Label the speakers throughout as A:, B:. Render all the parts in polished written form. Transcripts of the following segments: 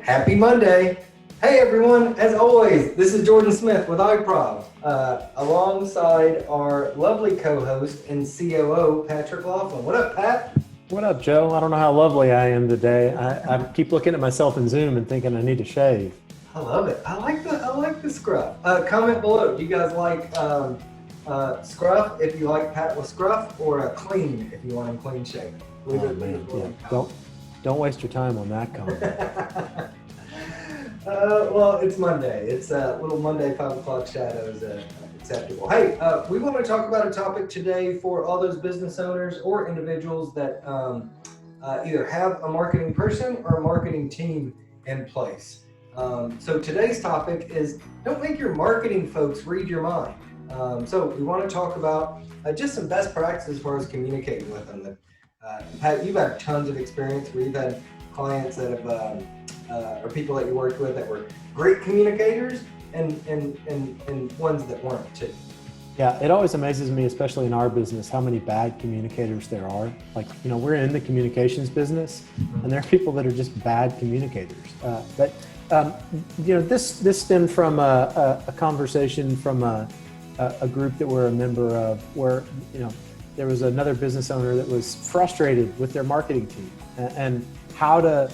A: Happy Monday. Hey everyone, as always, this is Jordan Smith with iProv, alongside our lovely co-host and COO, Patrick Laughlin. What up, Pat?
B: What up, Joe? I don't know how lovely I am today. I keep looking at myself in Zoom and thinking I need to shave.
A: I love it. I like the scruff. Comment below. Do you guys like scruff if you like Pat with scruff, or a clean if you want him clean shaven?
B: Don't waste your time on that comment.
A: Well, it's Monday. It's a little Monday 5 o'clock shadows acceptable. Hey, we want to talk about a topic today for all those business owners or individuals that either have a marketing person or a marketing team in place. So today's topic is don't make your marketing folks read your mind. So we want to talk about just some best practices as far as communicating with them. Pat, you've had tons of experience where you've had clients that have or people that you worked with that were great communicators and ones that weren't too.
B: Yeah, it always amazes me, especially in our business, how many bad communicators there are. Like, we're in the communications business, and there are people that are just bad communicators. This stemmed from a conversation from a group that we're a member of, where there was another business owner that was frustrated with their marketing team and how to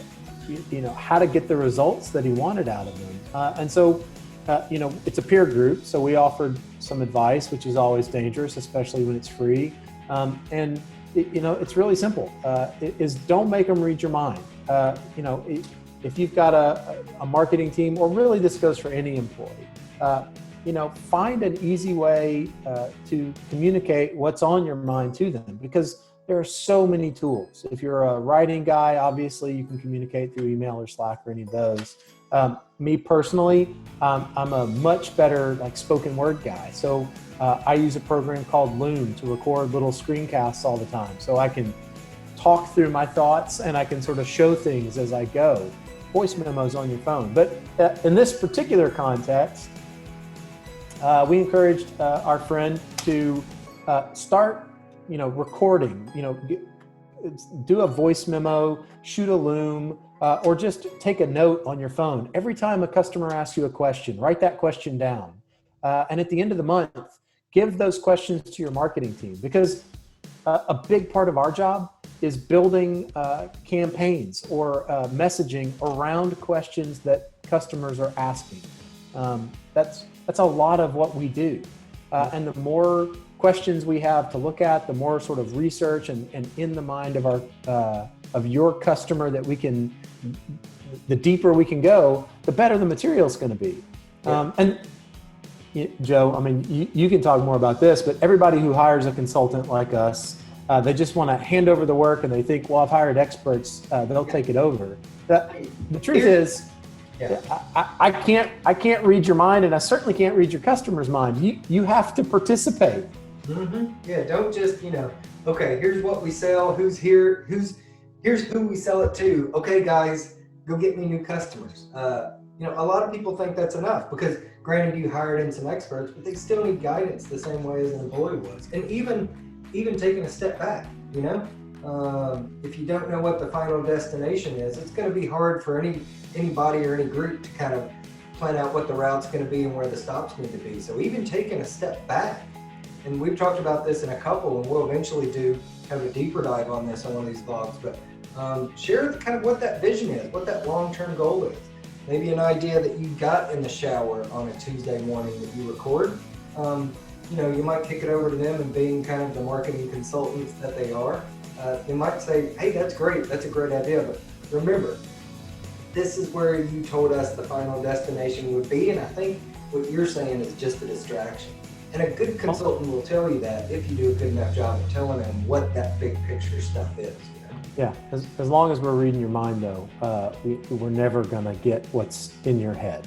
B: get the results that he wanted out of them. And so, it's a peer group. So we offered some advice, which is always dangerous, especially when it's free. It's really simple. Is don't make them read your mind. If you've got a marketing team, or really this goes for any employee, find an easy way to communicate what's on your mind to them, because there are so many tools. If you're a writing guy, obviously you can communicate through email or Slack or any of those. Me personally, I'm a much better spoken word guy. So I use a program called Loom to record little screencasts all the time. So I can talk through my thoughts and I can sort of show things as I go. Voice memos on your phone. But in this particular context, we encouraged our friend to start recording, do a voice memo, shoot a Loom, or just take a note on your phone. Every time a customer asks you a question, write that question down. And at the end of the month, give those questions to your marketing team, because a big part of our job is building campaigns or messaging around questions that customers are asking. That's a lot of what we do. And the more questions we have to look at, the more sort of research and in the mind of our of your customer that we can, the deeper we can go, the better the material is going to be. And Joe, I mean, you can talk more about this, but everybody who hires a consultant like us, they just want to hand over the work and they think, well, I've hired experts, they'll take it over. The truth is, I can't read your mind, and I certainly can't read your customer's mind. You have to participate.
A: Mm-hmm. Yeah, don't just, okay, here's what we sell, who's here, here's who we sell it to. Okay, guys, go get me new customers. A lot of people think that's enough, because granted, you hired in some experts, but they still need guidance the same way as an employee was. And even taking a step back, if you don't know what the final destination is, it's going to be hard for anybody or any group to kind of plan out what the route's going to be and where the stops need to be. So even taking a step back, and we've talked about this in a couple, and we'll eventually do kind of a deeper dive on this on one of these vlogs, but share kind of what that vision is, what that long-term goal is. Maybe an idea that you got in the shower on a Tuesday morning that you record. You might kick it over to them, and being kind of the marketing consultants that they are, they might say, hey, that's great, that's a great idea, but remember, this is where you told us the final destination would be, and I think what you're saying is just a distraction. And a good consultant will tell you that if you do a good enough job of telling them what that big picture stuff is.
B: Yeah, as long as we're reading your mind, though, we're never going to get what's in your head,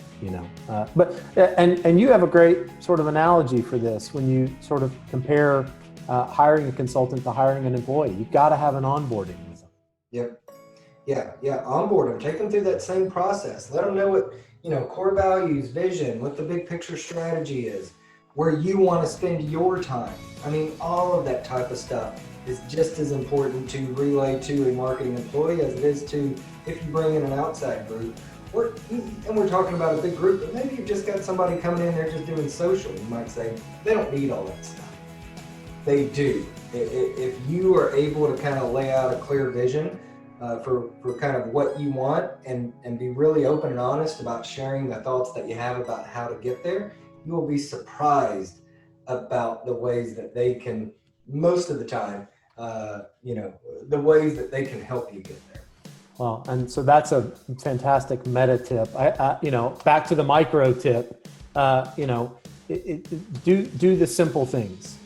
B: But you have a great sort of analogy for this when you sort of compare hiring a consultant to hiring an employee. You've got to have an onboarding with them.
A: Yep. Yeah. Onboard them. Take them through that same process. Let them know what, core values, vision, what the big picture strategy is, where you want to spend your time. I mean, all of that type of stuff is just as important to relay to a marketing employee as it is to if you bring in an outside group, we're talking about a big group, but maybe you've just got somebody coming in there just doing social. You might say, they don't need all that stuff. They do. If you are able to kind of lay out a clear vision for kind of what you want and be really open and honest about sharing the thoughts that you have about how to get there, you will be surprised about the ways that they can, most of the time, the ways that they can help you get there.
B: Well, and so that's a fantastic meta tip. Back to the micro tip, do the simple things.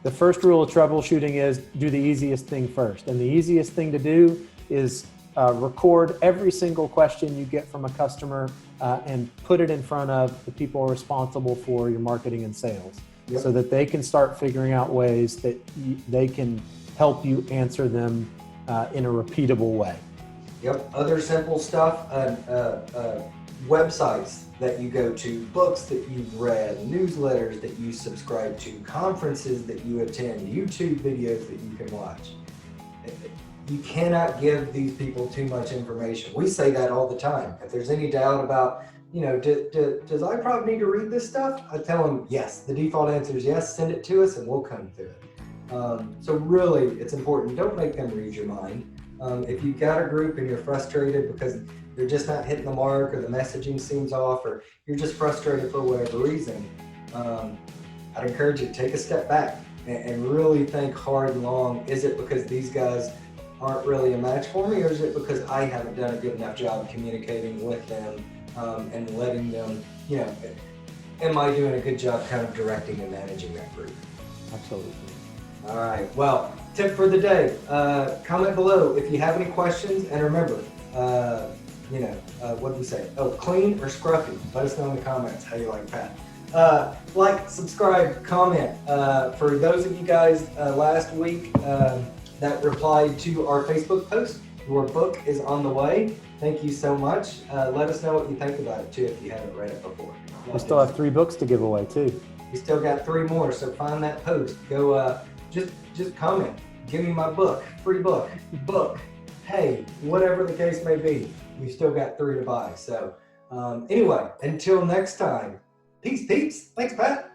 B: The first rule of troubleshooting is do the easiest thing first. And the easiest thing to do is record every single question you get from a customer and put it in front of the people responsible for your marketing and sales. Yep. So that they can start figuring out ways that they can help you answer them in a repeatable way.
A: Yep. Other simple stuff, websites that you go to, books that you've read, newsletters that you subscribe to, conferences that you attend, YouTube videos that you can watch. You cannot give these people too much information. We say that all the time. If there's any doubt about, does iProv need to read this stuff? I tell them, yes. The default answer is yes, send it to us and we'll come through it. So really, it's important. Don't make them read your mind. If you've got a group and you're frustrated because they're just not hitting the mark or the messaging seems off or you're just frustrated for whatever reason, I'd encourage you to take a step back and really think hard and long. Is it because these guys aren't really a match for me, or is it because I haven't done a good enough job communicating with them and letting them, am I doing a good job kind of directing and managing that group?
B: Absolutely.
A: All right, well, tip for the day, comment below if you have any questions, and remember, what do we say? Oh, clean or scruffy? Let us know in the comments how you like that. Like, subscribe, comment. For those of you guys last week that replied to our Facebook post, your book is on the way. Thank you so much. Let us know what you think about it too if you haven't read it before.
B: We still have 3 books to give away too.
A: We still got 3 more, so find that post. Go, just comment. Give me my book, free book, hey, whatever the case may be. We've still got 3 to buy. So anyway, until next time, peace, peeps. Thanks, Pat.